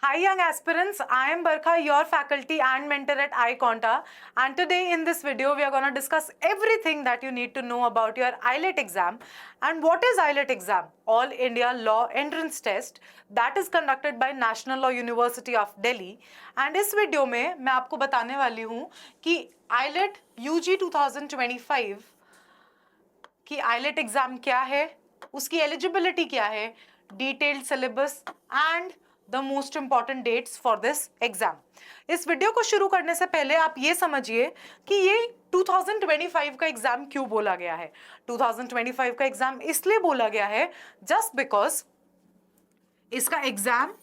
Hi young aspirants, I am Barkha, your faculty and mentor at iConta, and today in this video we are going to discuss everything that you need to know about your IELTS exam. And what is IELTS exam? All India Law Entrance Test that is conducted by National Law University of Delhi. And इस video में मैं आपको बताने वाली हूँ कि IELTS UG 2025 कि IELTS exam क्या है, उसकी एलिजिबिलिटी क्या है, detailed syllabus and the most important dates for this exam. इस वीडियो को शुरू करने से पहले आप ये समझिए कि ये 2025 का एग्जाम क्यों बोला गया है। 2025 का एग्जाम इसलिए बोला गया है जस्ट बिकॉज इसका एग्जाम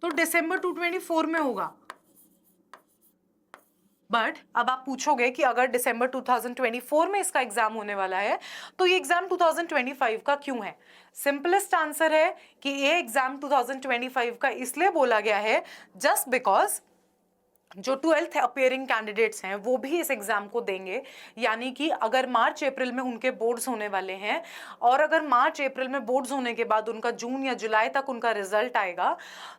तो दिसंबर 2024 में होगा, बट अब आप पूछोगे कि अगर दिसंबर 2024 में इसका एग्जाम होने वाला है तो ये एग्जाम 2025 का क्यों है। सिंपलेस्ट आंसर है कि ये एग्जाम 2025 का इसलिए बोला गया है जस्ट बिकॉज जो 12th अपियरिंग कैंडिडेट्स हैं वो भी इस एग्जाम को देंगे, यानी कि अगर मार्च अप्रैल में उनके बोर्ड्स होने वाले हैं और अगर मार्च अप्रैल में बोर्ड्स होने के बाद उनका जून या जुलाई तक उनका रिजल्ट आएगा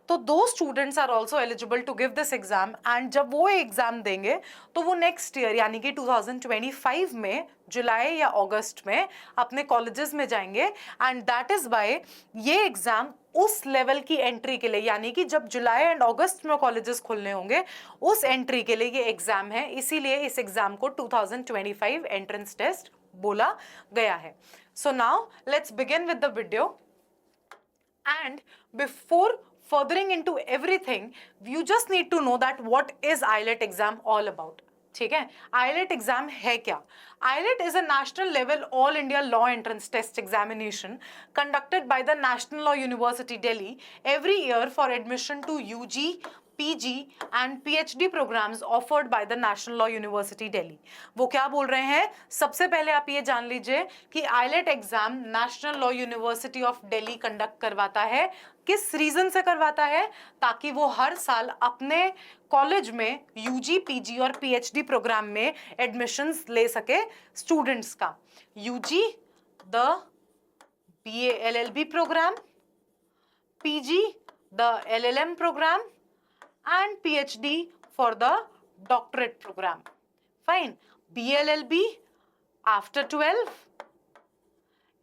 तो दो students are also eligible to give this exam. And जब वो एग्जाम देंगे तो वो नेक्स्ट ईयर यानी कि 2025 में जुलाई या अगस्त में अपने कॉलेजेस में जाएंगे। एंड दैट इज वाई ये एग्जाम उस लेवल की एंट्री के लिए, यानी कि जब जुलाई एंड अगस्त में कॉलेजेस खुलने होंगे उस एंट्री के लिए ये एग्जाम है, इसीलिए इस एग्जाम को 2025 एंट्रेंस टेस्ट बोला गया है। So now let's begin with the video and before furthering into everything you just need to know that what is IELTS exam all about। ठीक है, IELTS एग्जाम है क्या? IELTS is a national level all India law entrance test examination conducted by the National Law University Delhi every year for admission to UG, PG and PhD programs offered by the National Law University Delhi। वो क्या बोल रहे हैं? सबसे पहले आप ये जान लीजिए कि IELTS exam national law university of Delhi conduct करवाता है। किस रीजन से करवाता है? ताकि वो हर साल अपने कॉलेज में यूजी, पीजी और पीएचडी प्रोग्राम में एडमिशंस ले सके स्टूडेंट्स का। UG the BA LLB program, PG the LLM program and PhD for the doctorate program. Fine. BLLB after 12,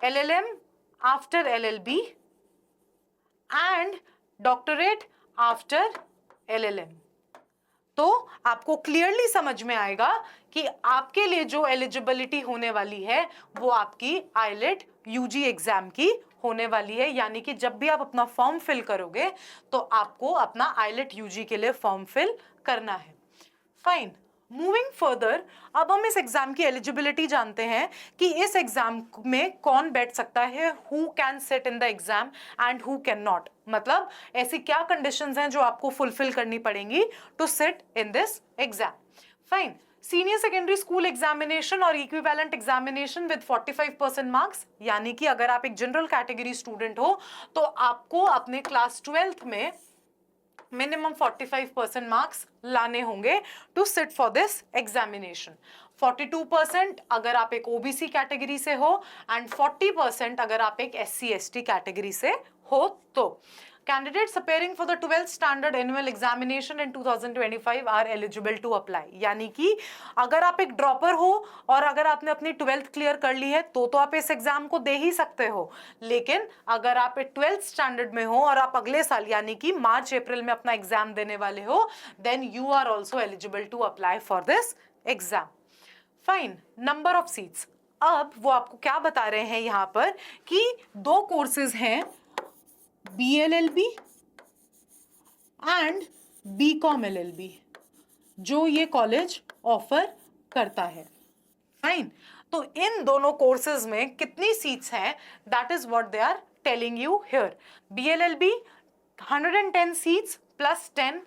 LLM after LLB and doctorate after LLM। तो आपको clearly समझ में आएगा कि आपके लिए जो एलिजिबिलिटी होने वाली है वो आपकी IELTS यूजी एग्जाम की होने वाली है, यानी कि जब भी आप अपना फॉर्म फिल करोगे तो आपको अपना IELTS यूजी के लिए फॉर्म फिल करना है। फाइन, मूविंग फर्दर, अब हम इस एग्जाम की एलिजिबिलिटी जानते हैं कि इस एग्जाम में कौन बैठ सकता है, who can sit in the exam and who can not. मतलब ऐसी क्या कंडीशंस हैं जो आपको फुलफिल करनी पड़ेंगी to sit in this exam. Fine, senior secondary school examination और इक्विवेलेंट एग्जामिनेशन विद 45% मार्क्स, यानी कि अगर आप एक जनरल कैटेगरी स्टूडेंट हो तो आपको अपने क्लास 12th में मिनिमम 45% मार्क्स लाने होंगे to sit for this examination. 42% अगर आप एक ओबीसी कैटेगरी से हो एंड 40% अगर आप एक SC ST कैटेगरी से हो। तो candidates appearing for the 12th standard annual examination in 2025 are eligible to apply, यानी कि अगर आप एक ड्रॉपर हो और अगर आपने अपनी 12th क्लियर कर ली है तो आप इस एग्जाम को दे ही सकते हो, लेकिन अगर आप 12th स्टैंडर्ड में हो और आप अगले साल यानी कि मार्च अप्रैल में अपना एग्जाम देने वाले हो then you are also eligible to apply for this exam. Fine, number of seats, अब वो आपको क्या बता रहे हैं यहाँ पर कि दो कोर्सेज हैं BLLB एंड BCom LLB जो ये कॉलेज ऑफर करता है। फाइन, तो इन दोनों कोर्सेज में कितनी सीट्स हैं that is what they are telling you here. BLLB 110 seats plus 10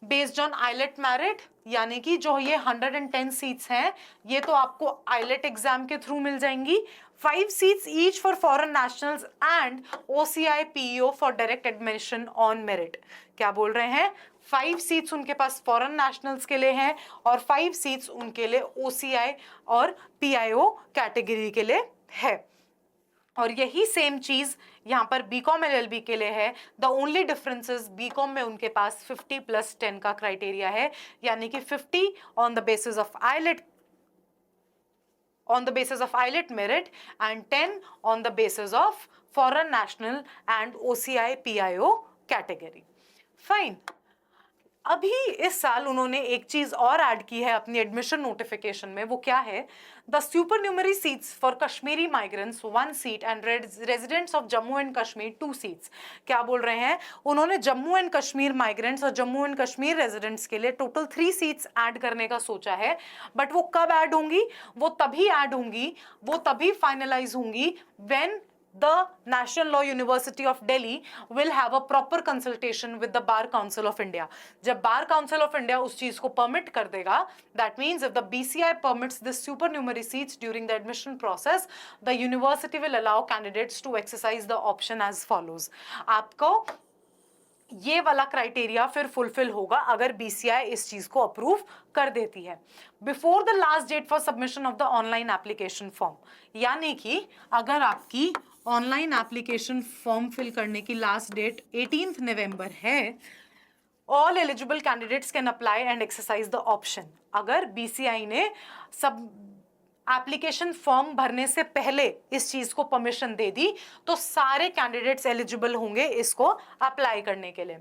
based on IELTS merit, यानी कि जो ये 110 सीट्स हैं ये तो आपको IELTS एग्जाम के थ्रू मिल जाएंगी। 5 seats each for foreign nationals and OCI PEO for direct admission on merit. क्या बोल रहे हैं? 5 सीट्स उनके पास फॉरेन नेशनल्स के लिए हैं और 5 सीट्स उनके लिए OCI और PIO कैटेगरी के लिए है। और यही सेम चीज यहाँ पर बीकॉम एलएलबी के लिए है। The only difference is BCom में उनके पास 50+10 का क्राइटेरिया है, यानी कि 50 on the basis of IELTS merit and 10 on the basis of foreign national and OCI PIO category. Fine. अभी इस साल उन्होंने एक चीज और ऐड की है अपनी एडमिशन नोटिफिकेशन में, वो क्या है? The supernumerary seats for Kashmiri migrants 1 seat and residents of Jammu and Kashmir 2 seats. क्या बोल रहे हैं? उन्होंने जम्मू एंड कश्मीर माइग्रेंट्स और जम्मू एंड कश्मीर रेजिडेंट्स के लिए टोटल 3 सीट्स ऐड करने का सोचा है। बट वो कब ऐड होंगी? वो तभी ऐड होंगी, वो तभी फाइनलाइज होंगी when the National Law University of Delhi will have a proper consultation with the Bar Council of India. जब Bar Council of India उस चीज को permit कर देगा, that means if the BCI permits this supernumerary seats during the admission process, the university will allow candidates to exercise the option as follows. आपको ये वाला criteria फिर फुलफिल होगा अगर बीसीआई इस चीज को अप्रूव कर देती है। Before the last date for submission of the online application form, यानी कि अगर आपकी ऑनलाइन एप्लीकेशन फॉर्म फिल करने की लास्ट डेट 18 नवंबर है, all eligible candidates can apply and exercise the option. अगर बीसीआई ने सब एप्लीकेशन फॉर्म भरने से पहले इस चीज को परमिशन दे दी तो सारे कैंडिडेट्स एलिजिबल होंगे इसको अप्लाई करने के लिए।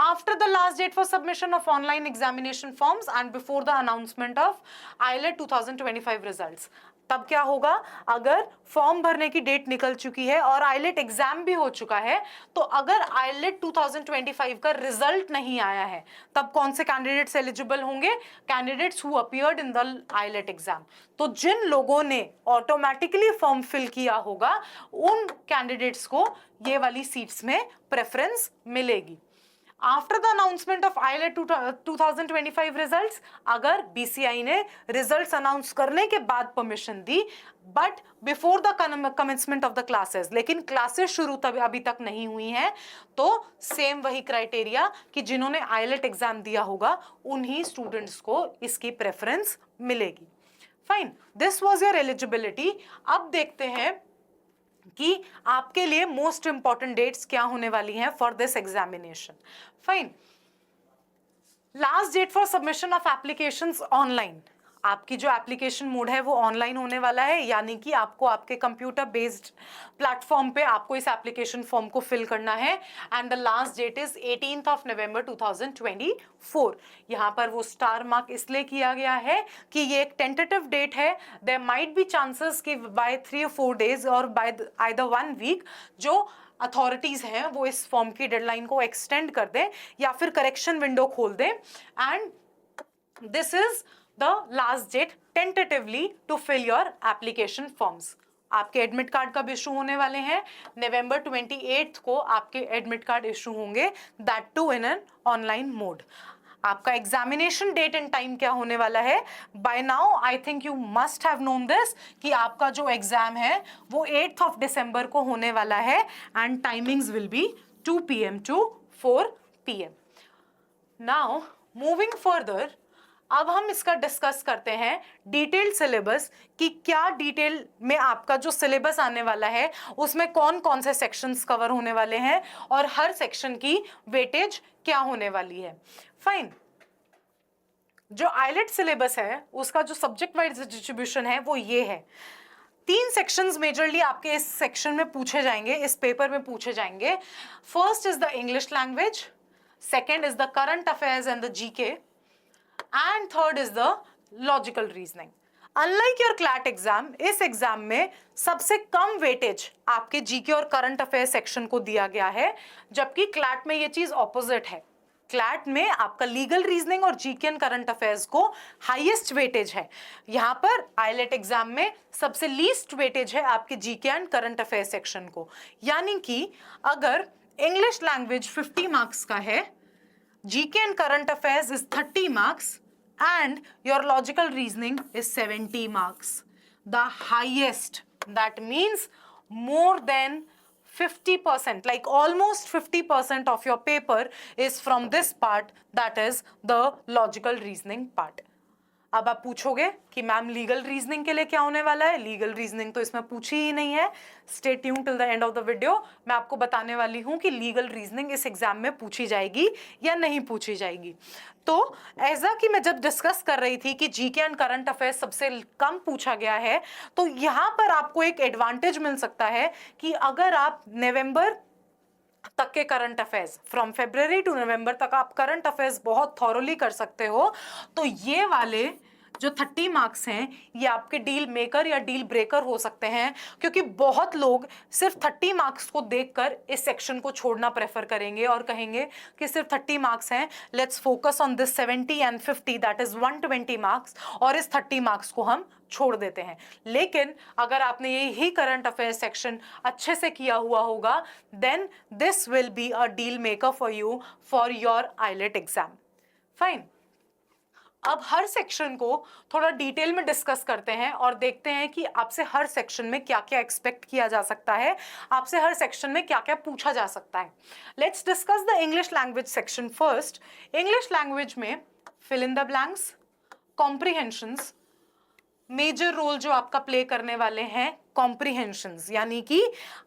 After the last date for submission of online examination forms and before the announcement of IELTS 2025 results, तब क्या होगा? अगर फॉर्म भरने की डेट निकल चुकी है और IELTS एग्जाम भी हो चुका है, तो अगर IELTS 2025 का रिजल्ट नहीं आया है, तब कौन से कैंडिडेट्स एलिजिबल होंगे? Candidates who appeared in the IELTS exam. तो जिन लोगों ने ऑटोमेटिकली फॉर्म फिल किया होगा उन कैंडिडेट्स को ये वाली सीट्स में प्रेफरेंस मिलेगी। After the announcement of IELTS 2025 results, अगर बीसीआई ने रिजल्ट्स अनाउंस करने के बाद permission the but before the commencement of the classes, लेकिन क्लासेस शुरू तब अभी तक नहीं हुई हैं, तो सेम वही क्राइटेरिया कि जिन्होंने IELTS एग्जाम दिया होगा उन्हीं स्टूडेंट्स को इसकी प्रेफरेंस मिलेगी। Fine, this was your eligibility. अब देखते हैं कि आपके लिए मोस्ट इंपॉर्टेंट डेट्स क्या होने वाली हैं for this examination. Fine, last date for submission of applications online. आपकी जो एप्लीकेशन मोड है वो ऑनलाइन होने वाला है, यानी कि आपको आपके कंप्यूटर बेस्ड प्लेटफॉर्म पे आपको इस एप्लीकेशन फॉर्म को फिल करना है and the last date is 18 November 2024। यहाँ पर वो स्टार मार्क इसलिए किया गया है कि ये एक टेंटेटिव डेट है। देयर माइट बी चांसेस कि बाय 3 or 4 days और बाय आइदर 1 week जो अथॉरिटीज हैं वो इस फॉर्म की डेडलाइन को एक्सटेंड कर दें या फिर करेक्शन विंडो खोल दें, and this is the last date tentatively to fill your application forms. आपके एडमिट कार्ड कब इशू होने वाले हैं? नवंबर 28 को आपके एडमिट कार्ड इशू होंगे, that too in an online mode. आपका एग्जामिनेशन डेट एंड टाइम क्या होने वाला है? By now I think you must have known this कि आपका जो एग्जाम है वो 8 दिसंबर को होने वाला है and timings will be 2 PM to 4 PM। Now moving further, अब हम इसका डिस्कस करते हैं डिटेल्ड सिलेबस कि क्या डिटेल में आपका जो सिलेबस आने वाला है उसमें कौन कौन से सेक्शंस कवर होने वाले हैं और हर सेक्शन की वेटेज क्या होने वाली है। फाइन, जो IELTS सिलेबस है उसका जो सब्जेक्ट वाइज डिस्ट्रीब्यूशन है वो ये है। 3 सेक्शंस मेजरली आपके इस सेक्शन में पूछे जाएंगे, इस पेपर में पूछे जाएंगे। First is the English language, second is the current affairs and the GK, and third is the logical reasoning. Unlike your CLAT exam, इस एग्जाम में सबसे कम वेटेज आपके GK और करंट अफेयर सेक्शन को दिया गया है, जबकि CLAT में ये चीज ऑपोजिट है। CLAT में आपका लीगल रीजनिंग और GK एंड करंट अफेयर्स को हाईएस्ट वेटेज है। यहाँ पर IELTS एग्जाम में सबसे लीस्ट वेटेज है आपके GK and current affair section को। यानी कि अगर इंग्लिश लैंग्वेज 50 मार्क्स का है, GK and current affairs is 30 marks and your logical reasoning is 70 marks. The highest, that means more than 50%, like almost 50% of your paper is from this part, that is the logical reasoning part. अब आप पूछोगे कि ma'am legal reasoning के लिए क्या होने वाला है, लीगल रीजनिंग तो इसमें पूछी ही नहीं है। Stay tune till the end of the video, मैं आपको बताने वाली हूं कि लीगल रीजनिंग इस एग्जाम में पूछी जाएगी या नहीं पूछी जाएगी। तो ऐसा कि मैं जब डिस्कस कर रही थी कि जीके एंड करंट अफेयर्स सबसे कम पूछा गया है, तो यहां पर आपको एक एडवांटेज मिल सकता है कि अगर आप नवंबर तक के current affairs, from February to November तक आप करंट अफेयर्स बहुत थॉरोली कर सकते हो, तो ये वाले जो 30 मार्क्स हैं ये आपके डील मेकर या डील ब्रेकर हो सकते हैं, क्योंकि बहुत लोग सिर्फ 30 मार्क्स को देखकर इस सेक्शन को छोड़ना प्रेफर करेंगे और कहेंगे कि सिर्फ 30 मार्क्स हैं, let's focus on this 70 and 50, that is 120 marks, और इस 30 मार्क्स को हम छोड़ देते हैं। लेकिन अगर आपने यही करंट अफेयर सेक्शन अच्छे से किया हुआ होगा, then this will be a deal maker for you for your IELTS exam. Fine. अब हर सेक्शन को थोड़ा डिटेल में डिस्कस करते हैं और देखते हैं कि आपसे हर सेक्शन में क्या क्या एक्सपेक्ट किया जा सकता है, आपसे हर सेक्शन में क्या क्या पूछा जा सकता है। Let's discuss the English language section first. English language में fill in the blanks, comprehensions, major role जो आपका प्ले करने वाले हैं कॉम्प्रिहेंशंस, यानी कि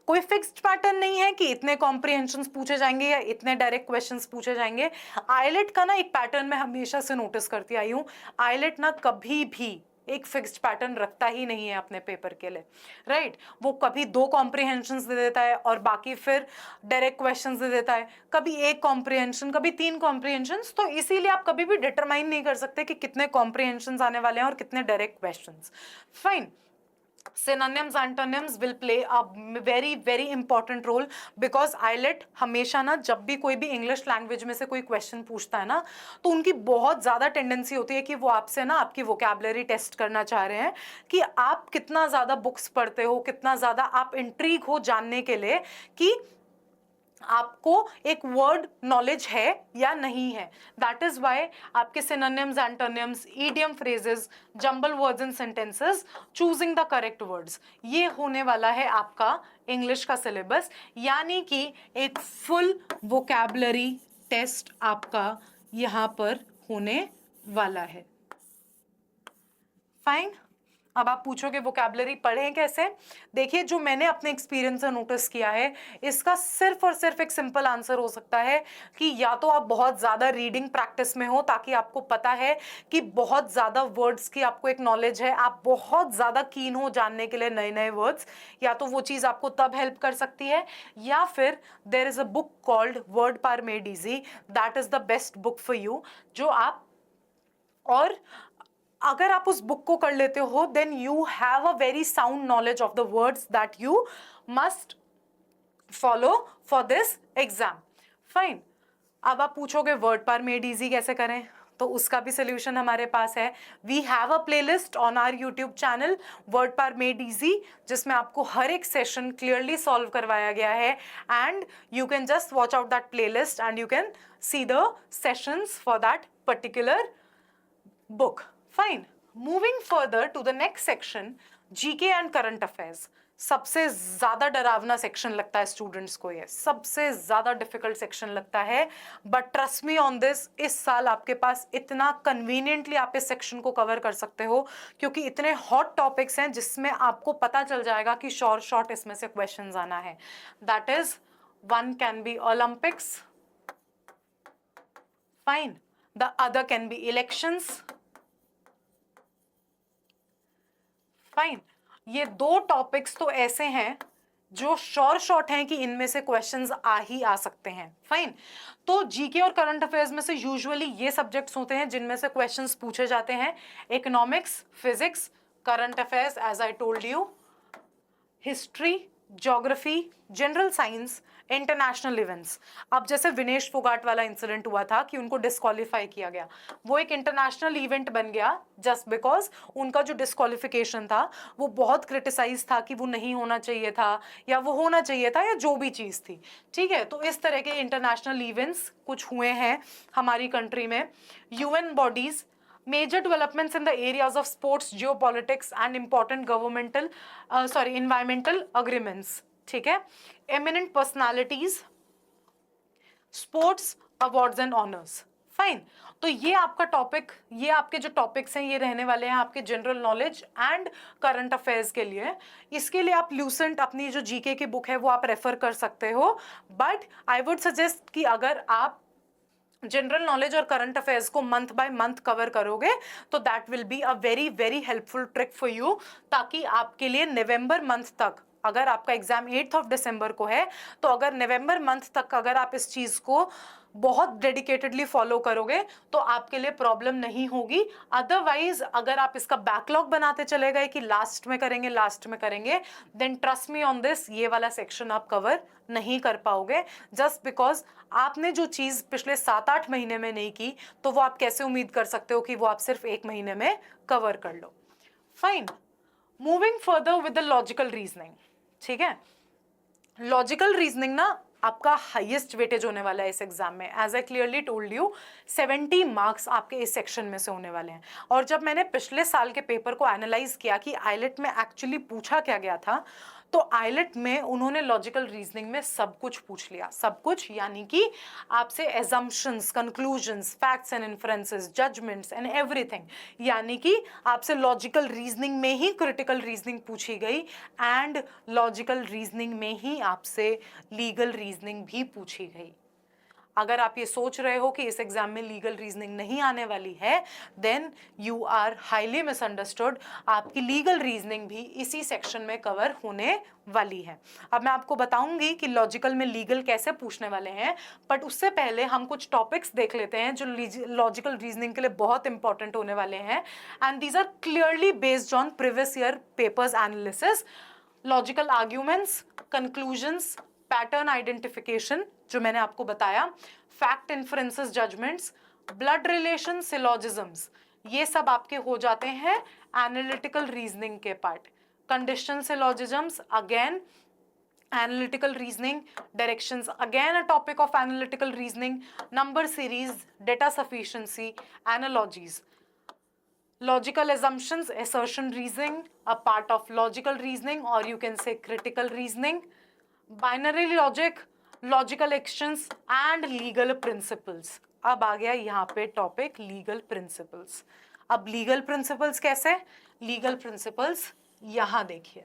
कोई फिक्स्ड पैटर्न नहीं है कि इतने कॉम्प्रिहेंशंस पूछे जाएंगे या इतने डायरेक्ट क्वेश्चंस पूछे जाएंगे। आईलेट का ना एक पैटर्न मैं हमेशा से नोटिस करती आई हूँ, आईलेट ना कभी भी एक फिक्स्ड पैटर्न रखता ही नहीं है अपने पेपर के लिए, राइट। वो कभी 2 कॉम्प्रिहेंशंस दे देता है और बाकी फिर डायरेक्ट क्वेश्चंस दे देता है, कभी 1 कॉम्प्रिहेंशन, कभी 3 कॉम्प्रिहेंशंस। तो इसीलिए आप कभी भी डिटरमाइन नहीं कर सकते कि कितने कॉम्प्रिहेंशंस आने वाले हैं और कितने direct questions. Fine. synonyms antonyms will play a very very important role, because eyelet हमेशा ना जब भी कोई भी इंग्लिश लैंग्वेज में से कोई क्वेश्चन पूछता है ना, तो उनकी बहुत ज़्यादा टेंडेंसी होती है कि वो आपसे ना आपकी वोकैबुलरी टेस्ट करना चाह रहे हैं कि आप कितना ज़्यादा बुक्स पढ़ते हो, कितना ज़्यादा आप इंट्रीग हो जानने के लिए कि आपको एक वर्ड नॉलेज है या नहीं है। दैट इज वाई आपके synonyms, antonyms, idiom phrases, jumble words and sentences, choosing the correct words, ये होने वाला है आपका इंग्लिश का सिलेबस, यानी कि एक फुल वोकैबुलरी टेस्ट आपका यहां पर होने वाला है। फाइन। अब आप पूछोगे वोकैबुलरी पढ़ें कैसे? देखिए, जो मैंने अपने एक्सपीरियंस से नोटिस किया है, इसका सिर्फ और सिर्फ एक सिंपल आंसर हो सकता है कि या तो आप बहुत ज़्यादा रीडिंग प्रैक्टिस में हो, ताकि आपको पता है कि बहुत ज़्यादा वर्ड्स की आपको एक नॉलेज है, आप बहुत ज़्यादा कीन हो जानने के लिए नए नए वर्ड्स, या तो वो चीज़ आपको तब हेल्प कर सकती है, या फिर there is a book called word power made easy, that is the best book for you, जो आप, और अगर आप उस बुक को कर लेते हो, then you have a very sound knowledge of the words that you must follow for this exam. Fine. अब आप पूछोगे वर्ड पार मेड इजी कैसे करें, तो उसका भी सोल्यूशन हमारे पास है। We have a playlist on our YouTube channel word power made easy, जिसमें आपको हर एक सेशन क्लियरली सॉल्व करवाया गया है, and you can just watch out that playlist and you can see the sessions for that particular book. Fine. Moving further to the next section, GK and current affairs. सबसे ज्यादा डरावना section लगता है students को, ये सबसे ज्यादा difficult section लगता है, but trust me on this, इस साल आपके पास इतना कन्वीनियंटली आप इस सेक्शन को कवर कर सकते हो, क्योंकि इतने हॉट टॉपिक्स हैं जिसमें आपको पता चल जाएगा कि शॉर्ट इसमें से क्वेश्चंस आना है। That is, one can be Olympics, fine, the other can be elections, fine. ये 2 टॉपिक्स तो ऐसे हैं जो शॉर्ट हैं कि इनमें से क्वेश्चंस आ सकते हैं। फाइन। तो जीके और करंट अफेयर्स में से यूजुअली ये सब्जेक्ट्स होते हैं जिनमें से क्वेश्चंस पूछे जाते हैं, economics, physics, current affairs as I told you, history, geography, general science, international events. अब जैसे विनेश फोगाट वाला इंसिडेंट हुआ था कि उनको डिस्क्वालीफाई किया गया, वो एक इंटरनेशनल इवेंट बन गया जस्ट बिकॉज उनका जो डिस्क्वालिफिकेशन था वो बहुत क्रिटिसाइज था कि वो नहीं होना चाहिए था या वो होना चाहिए था या जो भी चीज़ थी। ठीक है, तो इस तरह के इंटरनेशनल इवेंट्स कुछ हुए हैं हमारी कंट्री में। UN bodies, major developments in the areas of sports, geopolitics and important environmental agreements, ठीक है, eminent personalities, sports awards and honors, fine. तो ये आपका टॉपिक, ये आपके जो टॉपिक्स हैं ये रहने वाले हैं आपके general knowledge and current affairs के लिए। इसके लिए आप ल्यूसेंट अपनी जो जीके की बुक है वो आप रेफर कर सकते हो, बट आई वुड सजेस्ट कि अगर आप जनरल नॉलेज और करंट अफेयर्स को मंथ बाय मंथ कवर करोगे तो that will be a very very helpful trick for you, ताकि आपके लिए नवंबर मंथ तक, अगर आपका एग्जाम 8 ऑफ दिसंबर को है, तो अगर नवंबर मंथ तक अगर आप इस चीज को बहुत डेडिकेटेडली फॉलो करोगे तो आपके लिए प्रॉब्लम नहीं होगी। अदरवाइज अगर आप इसका बैकलॉग बनाते चले गए कि लास्ट में करेंगे लास्ट में करेंगे, then trust me on this, ये वाला सेक्शन आप कवर नहीं कर पाओगे, जस्ट बिकॉज आपने जो चीज पिछले 7-8 महीने में नहीं की तो वो आप कैसे उम्मीद कर सकते हो कि वो आप सिर्फ 1 महीने में कवर कर लो। Fine, moving further with the logical reasoning. ठीक है, लॉजिकल रीजनिंग ना आपका हाईएस्ट वेटेज होने वाला है इस एग्जाम में। As I clearly told you 70 marks आपके इस सेक्शन में से होने वाले हैं। और जब मैंने पिछले साल के पेपर को एनालाइज किया कि आईलेट में एक्चुअली पूछा क्या गया था, तो आईलेट में उन्होंने लॉजिकल रीजनिंग में सब कुछ पूछ लिया, सब कुछ, यानी कि आपसे assumptions, conclusions, facts and inferences, judgements and everything, यानी कि आपसे लॉजिकल रीजनिंग में ही क्रिटिकल रीजनिंग पूछी गई एंड लॉजिकल रीजनिंग में ही आपसे लीगल रीजनिंग भी पूछी गई। अगर आप ये सोच रहे हो कि इस एग्जाम में लीगल रीजनिंग नहीं आने वाली है, then you are highly misunderstood. आपकी लीगल रीजनिंग भी इसी सेक्शन में कवर होने वाली है। अब मैं आपको बताऊंगी कि लॉजिकल में लीगल कैसे पूछने वाले हैं, बट उससे पहले हम कुछ टॉपिक्स देख लेते हैं जो लॉजिकल रीजनिंग के लिए बहुत इंपॉर्टेंट होने वाले हैं, and these are clearly based on previous year papers analysis. Logical arguments, conclusions, pattern identification जो मैंने आपको बताया, fact inferences, judgements, blood relation, syllogisms, ये सब आपके हो जाते हैं एनालिटिकल रीजनिंग के part. Condition syllogisms again analytical reasoning, directions again a topic of analytical reasoning, number series, data sufficiency, analogies, logical assumptions, assertion reasoning, a part of logical reasoning or you can say critical reasoning, binary logic, logical actions and legal principles. अब आ गया यहाँ पे topic legal principles. अब legal principles कैसे, legal principles यहाँ देखिए,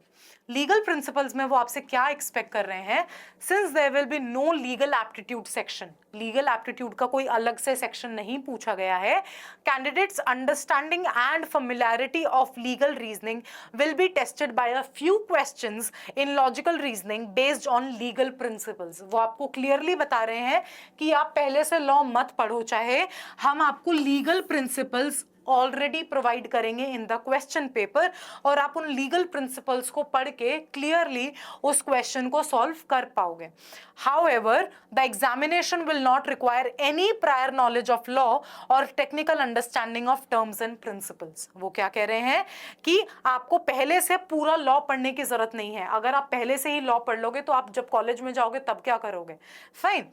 legal principles में वो आपसे क्या एक्सपेक्ट कर रहे हैं, since there will be no legal aptitude section, legal aptitude का कोई अलग से सेक्शन नहीं पूछा गया है, candidates understanding and familiarity of legal reasoning will be tested by a few questions in logical reasoning based on legal principles. वो आपको क्लियरली बता रहे हैं कि आप पहले से लॉ मत पढ़ो, चाहे हम आपको लीगल प्रिंसिपल्स ऑलरेडी प्रोवाइड करेंगे इन द क्वेश्चन पेपर, और आप उन लीगल प्रिंसिपल्स को पढ़ के क्लियरली उस क्वेश्चन को सॉल्व कर पाओगे। However the examination will not require any prior knowledge of law और technical understanding of terms and principles. वो क्या कह रहे हैं कि आपको पहले से पूरा लॉ पढ़ने की जरूरत नहीं है। अगर आप पहले से ही लॉ पढ़ लोगे तो आप जब कॉलेज में जाओगे तब क्या करोगे, फाइन।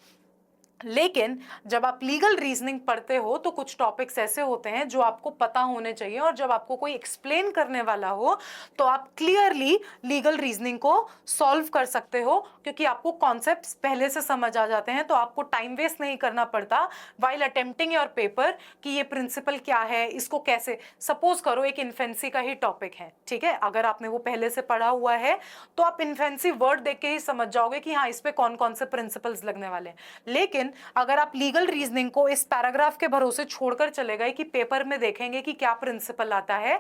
लेकिन जब आप लीगल रीजनिंग पढ़ते हो तो कुछ टॉपिक्स ऐसे होते हैं जो आपको पता होने चाहिए, और जब आपको कोई एक्सप्लेन करने वाला हो तो आप क्लियरली लीगल रीजनिंग को सॉल्व कर सकते हो, क्योंकि आपको कॉन्सेप्ट्स पहले से समझ आ जाते हैं, तो आपको टाइम वेस्ट नहीं करना पड़ता व्हाइल अटेम्प्टिंग योर पेपर कि ये प्रिंसिपल क्या है, इसको कैसे, सपोज करो एक इन्फेंसी का ही टॉपिक है, ठीक है, अगर आपने वो पहले से पढ़ा हुआ है तो आप इन्फेंसी वर्ड देख के ही समझ जाओगे कि हाँ इस पे कौन कौन से प्रिंसिपल्स लगने वाले हैं। लेकिन अगर आप लीगल रीजनिंग को इस पैराग्राफ के भरोसे छोड़कर चले गए कि पेपर में देखेंगे कि क्या प्रिंसिपल आता है,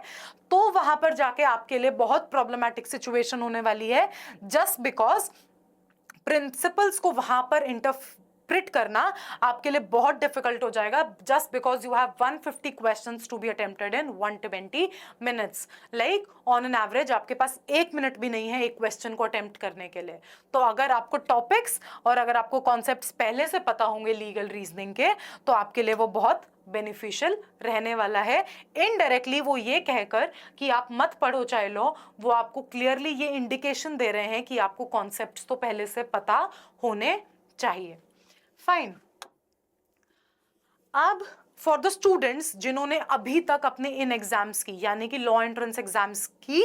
तो वहां पर जाके आपके लिए बहुत प्रॉब्लमैटिक सिचुएशन होने वाली है, जस्ट बिकॉज प्रिंसिपल्स को वहां पर इंटरप्रेट करना आपके लिए बहुत डिफिकल्ट हो जाएगा, just because you have 150 questions to be attempted in 120 minutes. Like on an average आपके पास 1 मिनट भी नहीं है एक क्वेश्चन को अटेम्प्ट करने के लिए। तो अगर आपको टॉपिक्स और अगर आपको कॉन्सेप्ट्स पहले से पता होंगे लीगल रीजनिंग के, तो आपके लिए वो बहुत बेनिफिशियल रहने वाला है। इनडायरेक्टली वो ये कहकर कि आप मत पढ़ो चाहे लो, वो आपको क्लियरली ये इंडिकेशन दे रहे हैं कि आपको कॉन्सेप्ट्स तो पहले से पता होने चाहिए। फाइन, अब फॉर द स्टूडेंट्स जिन्होंने अभी तक अपने इन एग्जाम्स की यानी कि लॉ एंट्रेंस एग्जाम्स की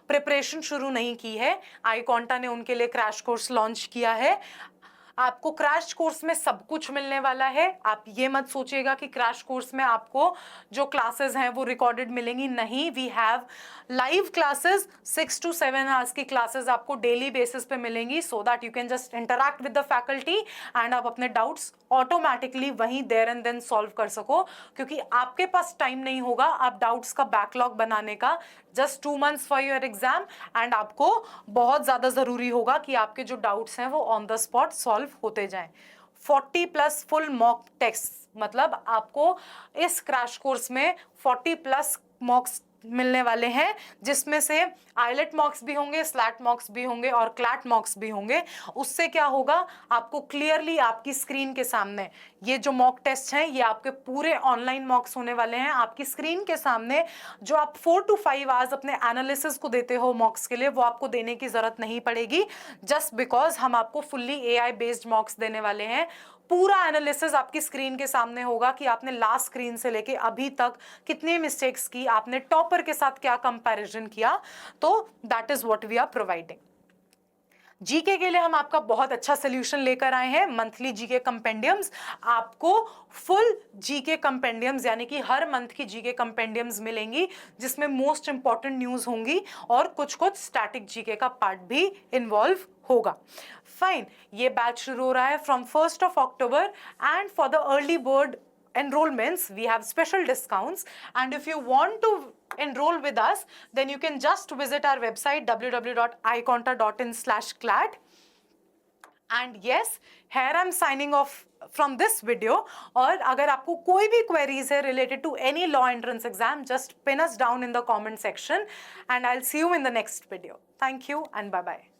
प्रिपरेशन शुरू नहीं की है, आईकॉन्टा ने उनके लिए क्रैश कोर्स लॉन्च किया है। आपको क्रैश कोर्स में सब कुछ मिलने वाला है। आप ये मत सोचिएगा कि क्रैश कोर्स में आपको जो क्लासेस हैं वो रिकॉर्डेड मिलेंगी, नहीं। We have live classes, 6 to 7 hours की क्लासेस आपको डेली बेसिस पे मिलेंगी, so that you can just interact with the faculty and आप अपने डाउट्स ऑटोमेटिकली वहीं देयर एंड देन सॉल्व कर सको, क्योंकि आपके पास टाइम नहीं होगा आप डाउट्स का बैकलॉग बनाने का। Just 2 months for your exam, and आपको बहुत ज़्यादा ज़रूरी होगा कि आपके जो डाउट्स हैं वो ऑन द स्पॉट सॉल्व होते जाएं। 40+ फुल मॉक टेस्ट, मतलब आपको इस क्रैश कोर्स में 40+ मॉक्स मिलने वाले हैं, जिसमें से आइलेट मॉक्स भी होंगे, स्लैट मॉक्स भी होंगे और क्लैट मॉक्स भी होंगे। उससे क्या होगा, आपको क्लियरली आपकी स्क्रीन के सामने ये जो मॉक टेस्ट हैं ये आपके पूरे ऑनलाइन मॉक्स होने वाले हैं। आपकी स्क्रीन के सामने जो आप 4 to 5 आवर्स अपने एनालिसिस को देते हो मॉक्स के लिए, वो आपको देने की जरूरत नहीं पड़ेगी, जस्ट बिकॉज हम आपको फुल्ली AI बेस्ड मॉक्स देने वाले हैं। पूरा एनालिसिस आपकी स्क्रीन के सामने होगा कि आपने लास्ट स्क्रीन से लेके अभी तक कितने मिस्टेक्स की, आपने टॉपर के साथ क्या कंपैरिजन किया। तो that is what we are providing. GK के लिए हम आपका बहुत अच्छा सोल्यूशन लेकर आए हैं, मंथली जीके कंपेंडियम्स। आपको फुल जीके कंपेंडियम्स यानी कि हर मंथ की जीके कंपेंडियम्स मिलेंगी, जिसमें मोस्ट इंपॉर्टेंट न्यूज होंगी और कुछ कुछ स्टैटिक जीके का पार्ट भी इन्वॉल्व होगा। फाइन, ये बैच शुरू हो रहा है from 1st of October, and for the early bird enrollments we have special discounts, and if you want to enroll with us, then you can just visit our website www.iconta.in/clad. And yes, here I'm signing off from this video. और अगर आपको कोई भी queries है related to any law entrance exam, just pin us down in the comment section and I'll see you in the next video. Thank you and bye bye.